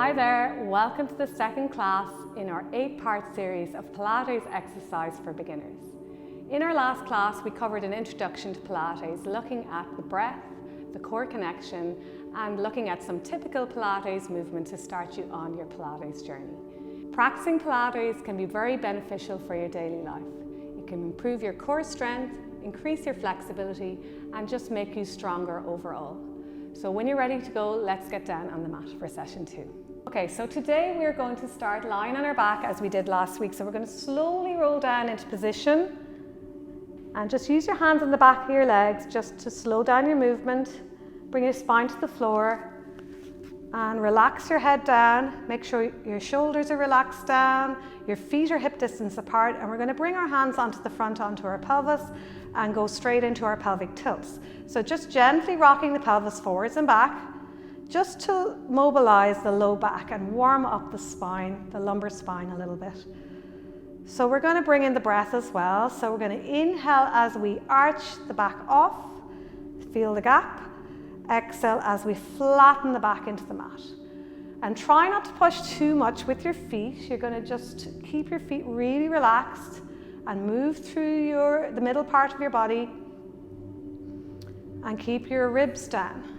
Hi there, welcome to the second class in our 8-part series of Pilates exercise for beginners. In our last class, we covered an introduction to Pilates, looking at the breath, the core connection, and looking at some typical Pilates movement to start you on your Pilates journey. Practicing Pilates can be very beneficial for your daily life. It can improve your core strength, increase your flexibility, and just make you stronger overall. So when you're ready to go, let's get down on the mat for session 2. Okay, so today we're going to start lying on our back as we did last week. So we're going to slowly roll down into position and just use your hands on the back of your legs just to slow down your movement. Bring your spine to the floor and relax your head down. Make sure your shoulders are relaxed down, your feet are hip distance apart, and we're going to bring our hands onto the front, onto our pelvis, and go straight into our pelvic tilts. So just gently rocking the pelvis forwards and back, just to mobilize the low back and warm up the spine, the lumbar spine a little bit. So we're going to bring in the breath as well. So we're going to inhale as we arch the back off, feel the gap. Exhale as we flatten the back into the mat. And try not to push too much with your feet. You're going to just keep your feet really relaxed and move through the middle part of your body and keep your ribs down.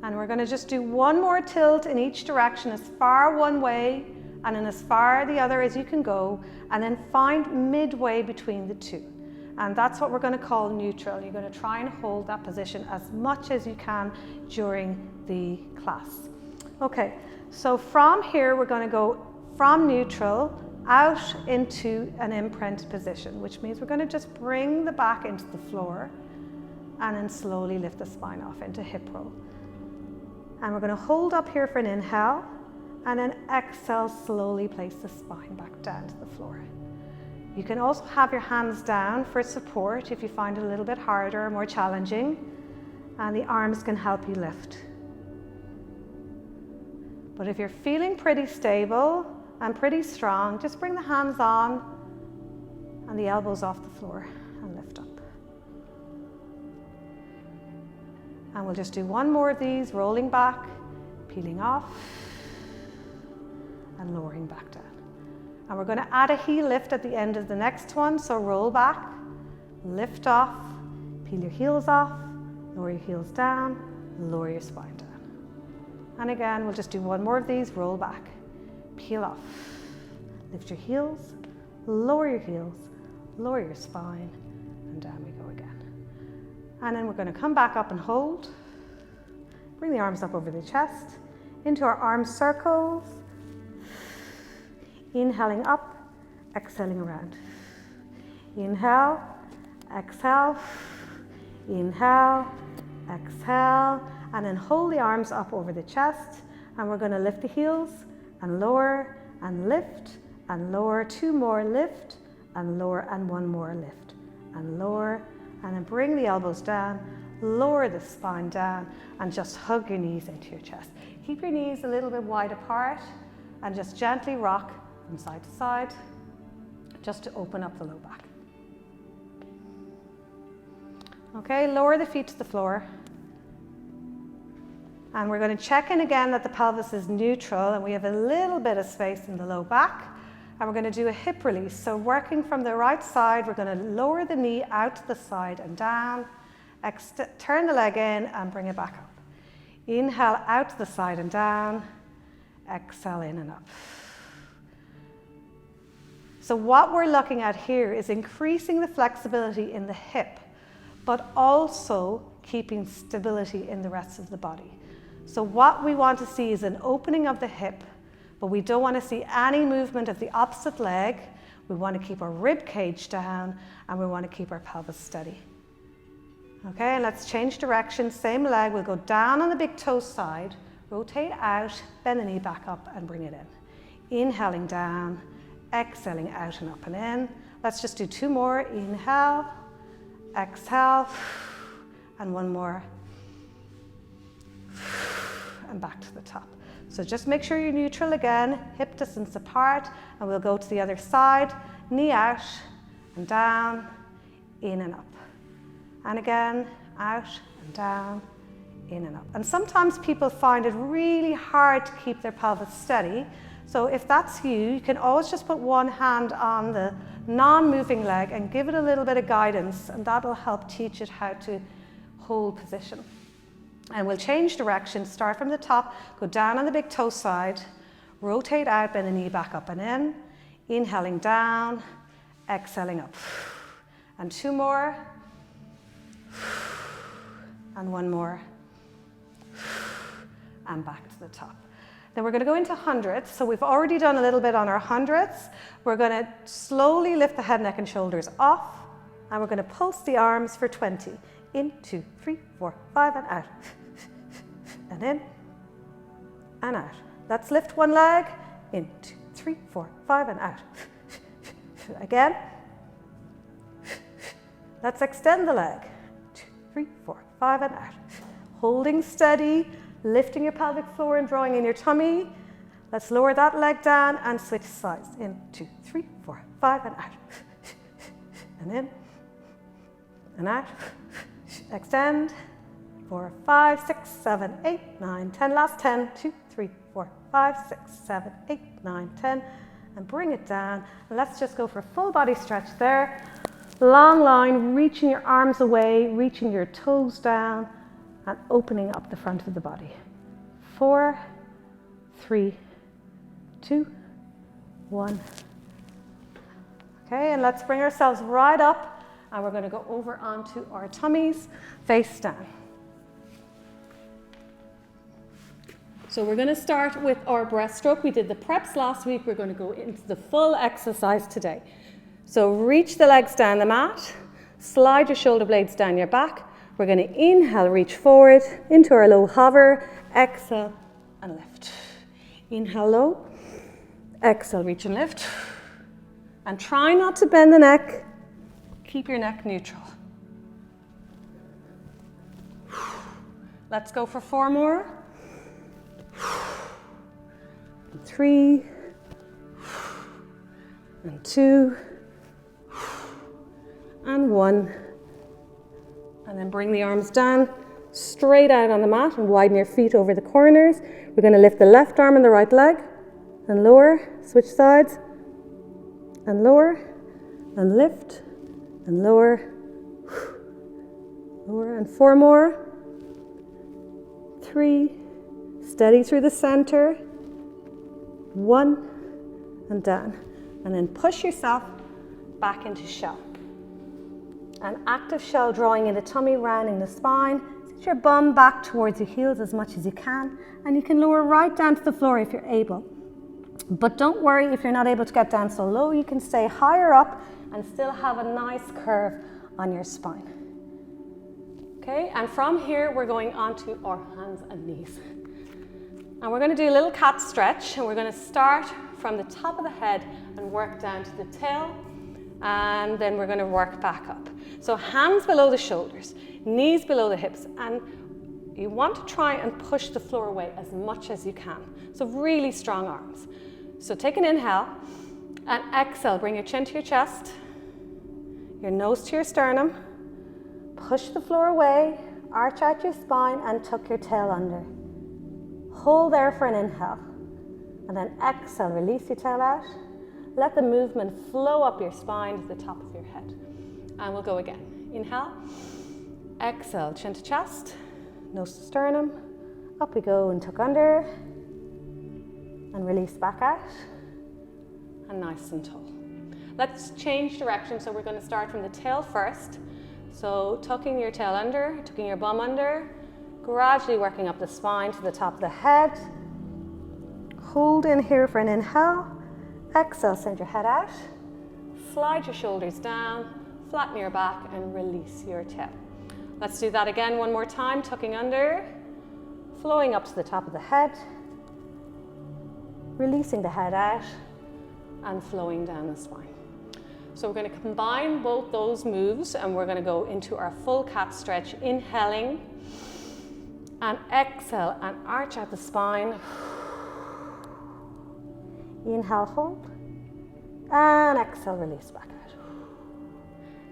And we're going to just do one more tilt in each direction, as far one way and then as far the other as you can go, and then find midway between the two. And that's what we're going to call neutral. You're going to try and hold that position as much as you can during the class. Okay, so from here we're going to go from neutral out into an imprint position, which means we're going to just bring the back into the floor and then slowly lift the spine off into hip roll. And we're going to hold up here for an inhale and then exhale, slowly place the spine back down to the floor. You can also have your hands down for support if you find it a little bit harder or more challenging, and the arms can help you lift. But if you're feeling pretty stable and pretty strong, just bring the hands on and the elbows off the floor and lift up. And we'll just do one more of these, rolling back, peeling off, and lowering back down. And we're going to add a heel lift at the end of the next one. So roll back, lift off, peel your heels off, lower your heels down, lower your spine down. And again, we'll just do one more of these, roll back, peel off, lift your heels, lower your spine, and down we go again. And then we're going to come back up and hold. Bring the arms up over the chest, into our arm circles. Inhaling up, exhaling around. Inhale, exhale, inhale, exhale, and then hold the arms up over the chest. And we're going to lift the heels and lower and lift and lower. 2 more, lift and lower, and 1 more, lift and lower. And then bring the elbows down, lower the spine down, and just hug your knees into your chest. Keep your knees a little bit wide apart and just gently rock from side to side, just to open up the low back. Okay, lower the feet to the floor. And we're going to check in again that the pelvis is neutral and we have a little bit of space in the low back. And we're going to do a hip release. So working from the right side, we're going to lower the knee out to the side and down. Turn the leg in and bring it back up. Inhale out to the side and down. Exhale in and up. So what we're looking at here is increasing the flexibility in the hip, but also keeping stability in the rest of the body. So what we want to see is an opening of the hip, but we don't want to see any movement of the opposite leg. We want to keep our rib cage down and we want to keep our pelvis steady. Okay, and let's change direction. Same leg, we'll go down on the big toe side, rotate out, bend the knee back up and bring it in. Inhaling down, exhaling out and up and in. Let's just do 2 more. Inhale, exhale, and 1 more. And back to the top. So just make sure you're neutral again, hip distance apart, and we'll go to the other side, knee out and down, in and up. And again, out and down, in and up. And sometimes people find it really hard to keep their pelvis steady. So if that's you, you can always just put one hand on the non-moving leg and give it a little bit of guidance, and that'll help teach it how to hold position. And we'll change direction, start from the top, go down on the big toe side, rotate out, bend the knee back up and in, inhaling down, exhaling up. And 2 more, and 1 more, and back to the top. Then we're going to go into hundreds. So we've already done a little bit on our hundreds. We're going to slowly lift the head, neck and shoulders off, and we're going to pulse the arms for 20. In, 2, 3, 4, 5, and out. And in, and out. Let's lift one leg. In, 2, 3, 4, 5, and out. Again. Let's extend the leg. 2, 3, 4, 5, and out. Holding steady, lifting your pelvic floor and drawing in your tummy. Let's lower that leg down and switch sides. In, 2, 3, 4, 5, and out. And in, and out. Extend. 4, 5, 6, 7, 8, 9, 10. Last 10. 2, 3, 4, 5, 6, 7, 8, 9, 10. And bring it down. And let's just go for a full body stretch there. Long line, reaching your arms away, reaching your toes down, and opening up the front of the body. 4, 3, 2, 1. Okay, and let's bring ourselves right up, and we're going to go over onto our tummies, face down. So we're going to start with our breaststroke. We did the preps last week. We're going to go into the full exercise today. So reach the legs down the mat, slide your shoulder blades down your back. We're going to inhale, reach forward into our low hover, exhale and lift. Inhale low, exhale, reach and lift. And try not to bend the neck, keep your neck neutral. Let's go for 4 more. 3, and 2, and 1. And then bring the arms down, straight out on the mat, and widen your feet over the corners. We're going to lift the left arm and the right leg, and lower, switch sides, and lower, and lift, and lower, lower, and 4 more. 3, steady through the center, 1, and down. And then push yourself back into shell. An active shell, drawing in the tummy, rounding the spine. Sit your bum back towards your heels as much as you can, and you can lower right down to the floor if you're able. But don't worry if you're not able to get down so low, you can stay higher up and still have a nice curve on your spine. Okay, and from here we're going on to our hands and knees. And we're going to do a little cat stretch, and we're going to start from the top of the head and work down to the tail, and then we're going to work back up. So hands below the shoulders, knees below the hips, and you want to try and push the floor away as much as you can. So really strong arms. So take an inhale, and exhale, bring your chin to your chest, your nose to your sternum, push the floor away, arch out your spine and tuck your tail under. Hold there for an inhale, and then exhale, release your tail out. Let the movement flow up your spine to the top of your head. And we'll go again. Inhale, exhale, chin to chest, nose to sternum, up we go and tuck under, and release back out, and nice and tall. Let's change direction, so we're going to start from the tail first. So tucking your tail under, tucking your bum under, gradually working up the spine to the top of the head. Hold in here for an inhale. Exhale, send your head out. Slide your shoulders down, flatten your back, and release your tail. Let's do that again one more time, tucking under, flowing up to the top of the head, releasing the head out, and flowing down the spine. So we're going to combine both those moves, and we're going to go into our full cat stretch, inhaling, and exhale, and arch out the spine. Inhale, hold, and exhale, release back out.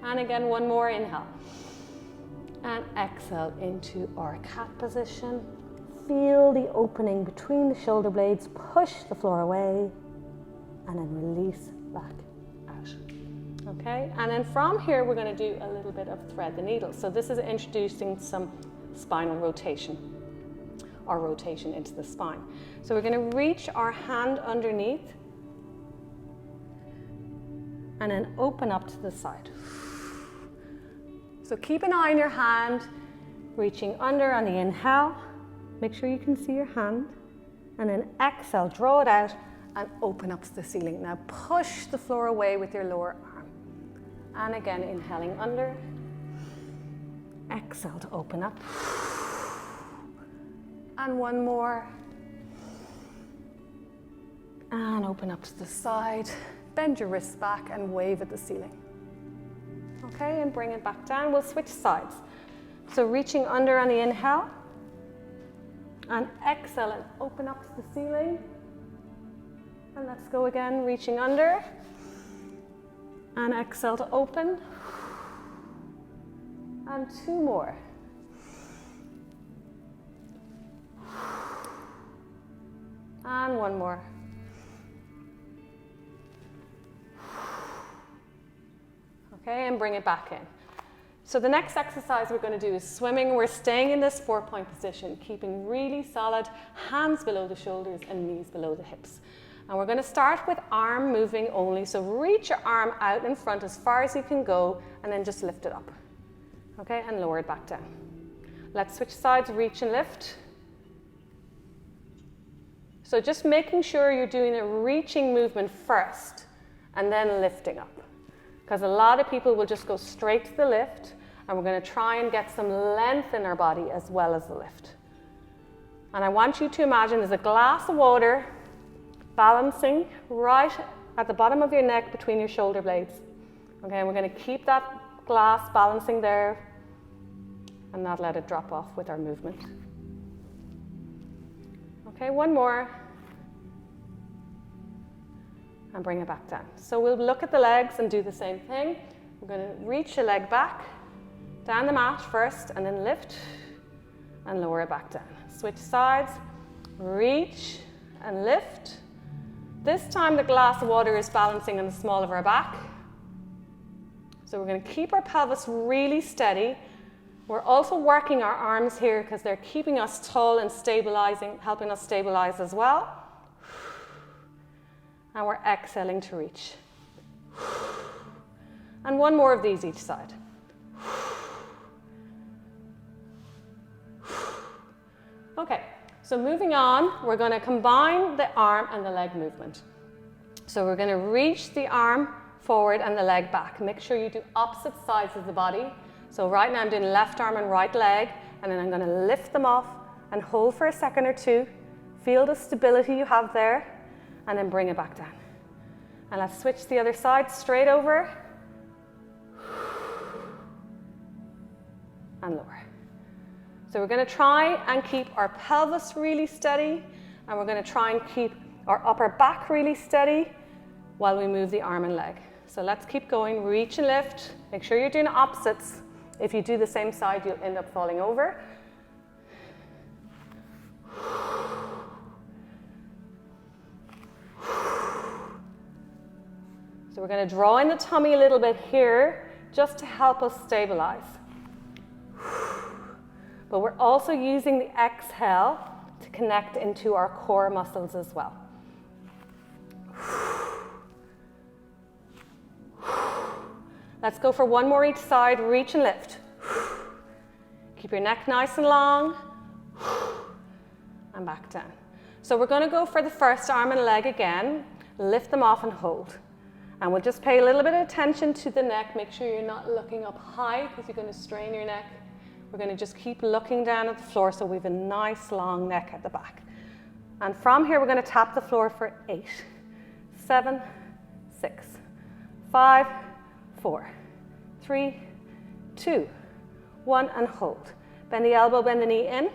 And again, one more, inhale. And exhale into our cat position. Feel the opening between the shoulder blades, push the floor away, and then release back out. Okay, and then from here we're going to do a little bit of thread the needle. So this is introducing some spinal rotation, or rotation into the spine. So we're going to reach our hand underneath and then open up to the side. So keep an eye on your hand, reaching under on the inhale. Make sure you can see your hand. And then exhale, draw it out and open up to the ceiling. Now push the floor away with your lower arm. And again, inhaling under. Exhale to open up. And one more. And open up to the side. Bend your wrists back and wave at the ceiling. Okay, and bring it back down. We'll switch sides. So reaching under on the inhale. And exhale and open up to the ceiling. And let's go again, reaching under. And exhale to open. And two more. And one more. Okay, and bring it back in. So the next exercise we're going to do is swimming. We're staying in this 4-point position, keeping really solid, hands below the shoulders and knees below the hips. And we're going to start with arm moving only. So reach your arm out in front as far as you can go and then just lift it up. Okay, and lower it back down. Let's switch sides, reach and lift. So just making sure you're doing a reaching movement first and then lifting up. Because a lot of people will just go straight to the lift, and we're going to try and get some length in our body as well as the lift. And I want you to imagine there's a glass of water balancing right at the bottom of your neck between your shoulder blades. Okay, and we're going to keep that glass balancing there and not let it drop off with our movement. Okay, one more. And bring it back down. So we'll look at the legs and do the same thing. We're going to reach the leg back, down the mat first, and then lift and lower it back down. Switch sides, reach and lift. This time the glass of water is balancing on the small of our back. So we're going to keep our pelvis really steady. We're also working our arms here because they're keeping us tall and stabilizing, helping us stabilize as well. And we're exhaling to reach. And one more of these each side. Okay, so moving on, we're going to combine the arm and the leg movement. So we're going to reach the arm forward and the leg back. Make sure you do opposite sides of the body. So right now I'm doing left arm and right leg, and then I'm going to lift them off and hold for a second or two. Feel the stability you have there. And then bring it back down. And let's switch the other side, straight over. And lower. So we're going to try and keep our pelvis really steady. And we're going to try and keep our upper back really steady while we move the arm and leg. So let's keep going, reach and lift. Make sure you're doing opposites. If you do the same side, you'll end up falling over. So we're going to draw in the tummy a little bit here just to help us stabilize. But we're also using the exhale to connect into our core muscles as well. Let's go for one more each side, reach and lift. Keep your neck nice and long. And back down. So we're going to go for the first arm and leg again. Lift them off and hold. And we'll just pay a little bit of attention to the neck. Make sure you're not looking up high because you're going to strain your neck. We're going to just keep looking down at the floor so we have a nice long neck at the back. And from here we're going to tap the floor for 8, 7, 6, 5, 4, 3, 2, 1, and hold. Bend the elbow, bend the knee in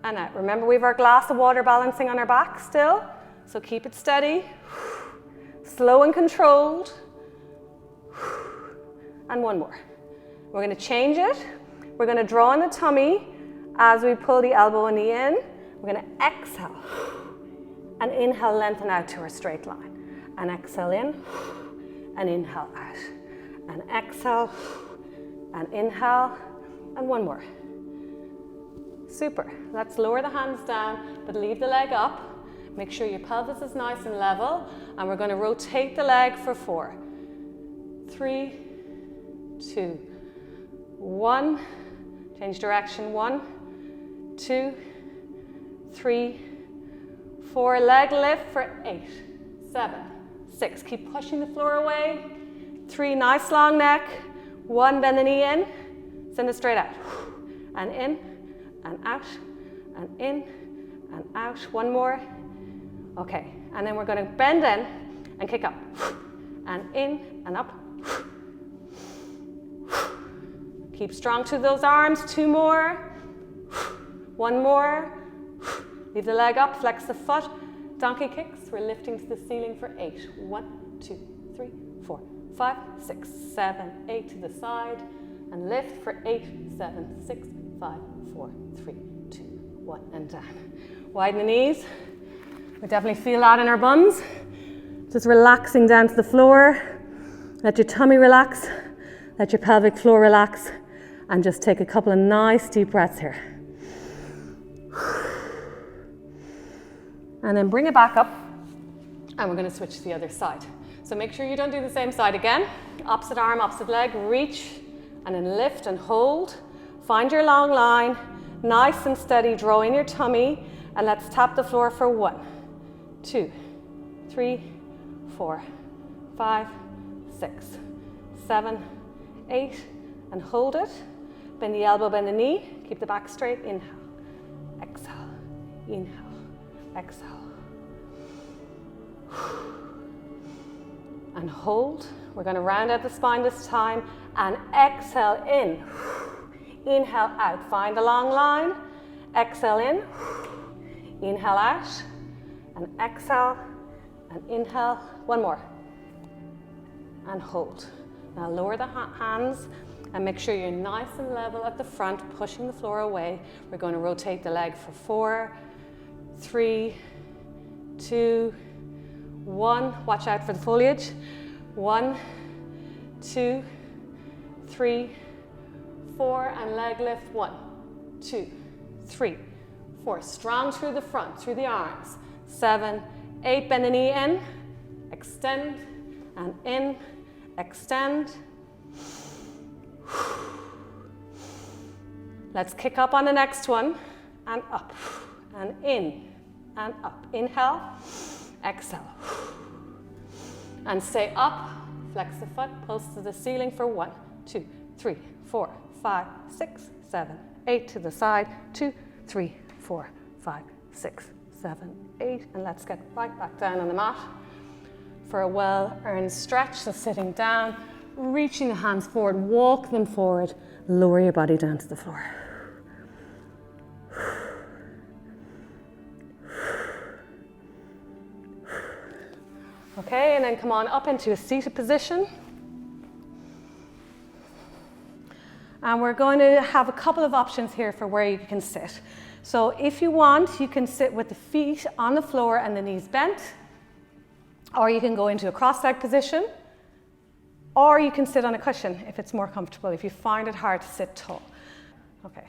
and out. Remember we have our glass of water balancing on our back still, so keep it steady. Slow and controlled. And one more. We're going to change it. We're going to draw in the tummy as we pull the elbow and knee in. We're going to exhale and inhale, lengthen out to our straight line. And exhale in and inhale out. And exhale and inhale, and one more. Super. Let's lower the hands down, but leave the leg up. Make sure your pelvis is nice and level, and we're going to rotate the leg for 4, 3, 2, 1. Change direction. 1, 2, 3, 4. Leg lift for 8, 7, 6. Keep pushing the floor away. 3, nice long neck. 1, bend the knee in. Send it straight out. And in, and out, and in, and out. One more. Okay, and then we're going to bend in and kick up. And in, and up. Keep strong through those arms. 2 more. 1 more. Leave the leg up, flex the foot. Donkey kicks. We're lifting to the ceiling for 8. 1, 2, 3, 4, 5, 6, 7, 8 to the side. And lift for 8, 7, 6, 5, 4, 3, 2, 1, and down. Widen the knees. We definitely feel that in our bums. Just relaxing down to the floor. Let your tummy relax. Let your pelvic floor relax. And just take a couple of nice deep breaths here. And then bring it back up. And we're going to switch to the other side. So make sure you don't do the same side again. Opposite arm, opposite leg. Reach and then lift and hold. Find your long line. Nice and steady. Draw in your tummy. And let's tap the floor for 1, 2, 3, 4, 5, 6, 7, 8, and hold it. Bend the elbow, bend the knee. Keep the back straight. Inhale, exhale, inhale, exhale. And hold. We're going to round out the spine this time and exhale in. Inhale out. Find the long line. Exhale in. Inhale out. And exhale and inhale. One more. And hold. Now lower the hands and make sure you're nice and level at the front, pushing the floor away. We're going to rotate the leg for 4, 3, 2, 1. Watch out for the foliage. 1, 2, 3, 4, and leg lift. 1, 2, 3, 4. Strong through the front, through the arms. 7, 8. Bend the knee in, extend, and in, extend. Let's kick up on the next one, and up, and in, and up. Inhale, exhale. And stay up, flex the foot, pulse to the ceiling for 1, 2, 3, 4, 5, 6, 7, 8 to the side. 2, 3, 4, 5, 6, 7, 8. And let's get right back down on the mat for a well-earned stretch. So sitting down, reaching the hands forward, walk them forward, lower your body down to the floor. Okay, and then come on up into a seated position. And we're going to have a couple of options here for where you can sit. So if you want, you can sit with the feet on the floor and the knees bent, or you can go into a cross-leg position, or you can sit on a cushion if it's more comfortable, if you find it hard to sit tall. Okay.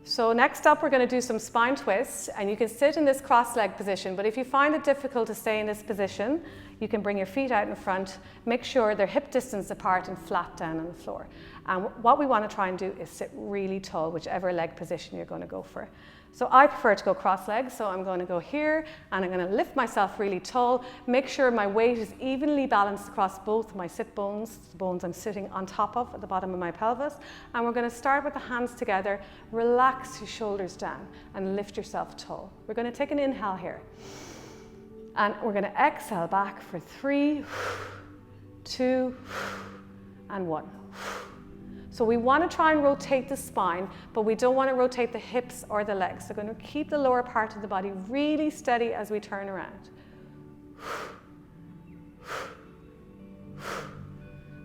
So next up, we're going to do some spine twists, and you can sit in this cross-leg position, but if you find it difficult to stay in this position, you can bring your feet out in front, make sure they're hip distance apart and flat down on the floor. And what we want to try and do is sit really tall, whichever leg position you're going to go for. So I prefer to go cross-legged, so I'm going to go here, and I'm going to lift myself really tall, make sure my weight is evenly balanced across both my sit bones, the bones I'm sitting on top of at the bottom of my pelvis, and we're going to start with the hands together, relax your shoulders down, and lift yourself tall. We're going to take an inhale here, and we're going to exhale back for 3, 2, and 1. So we want to try and rotate the spine, but we don't want to rotate the hips or the legs. So we're going to keep the lower part of the body really steady as we turn around.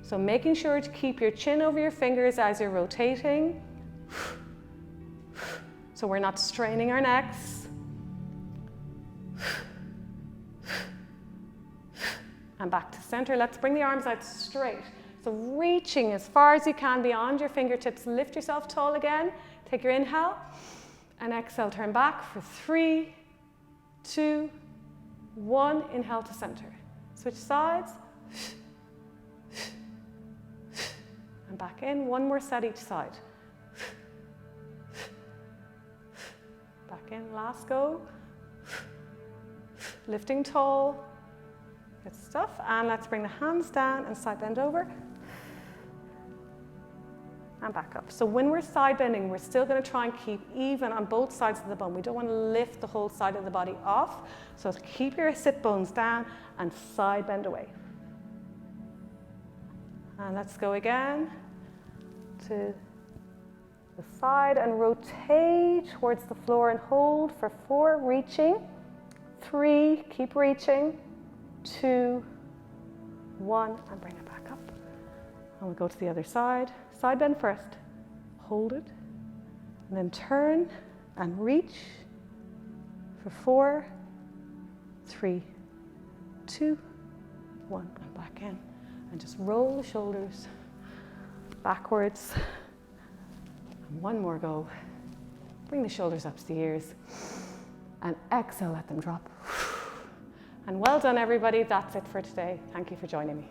So making sure to keep your chin over your fingers as you're rotating. So we're not straining our necks. And back to center. Let's bring the arms out straight. So reaching as far as you can beyond your fingertips. Lift yourself tall again. Take your inhale and exhale. Turn back for 3, 2, 1. Inhale to center. Switch sides. And back in. One more set each side. Back in. Last go. Lifting tall. Good stuff. And let's bring the hands down and side bend over. And back up. So when we're side bending, we're still going to try and keep even on both sides of the bone. We don't want to lift the whole side of the body off. So keep your sit bones down and side bend away. And let's go again to the side and rotate towards the floor and hold for 4, reaching. 3, keep reaching. 2, 1, and bring it back up. And we go to the other side. Side bend first. Hold it. And then turn and reach for 4, 3, 2, 1, and back in. And just roll the shoulders backwards. And one more go. Bring the shoulders up to the ears. And exhale, let them drop. And well done, everybody. That's it for today. Thank you for joining me.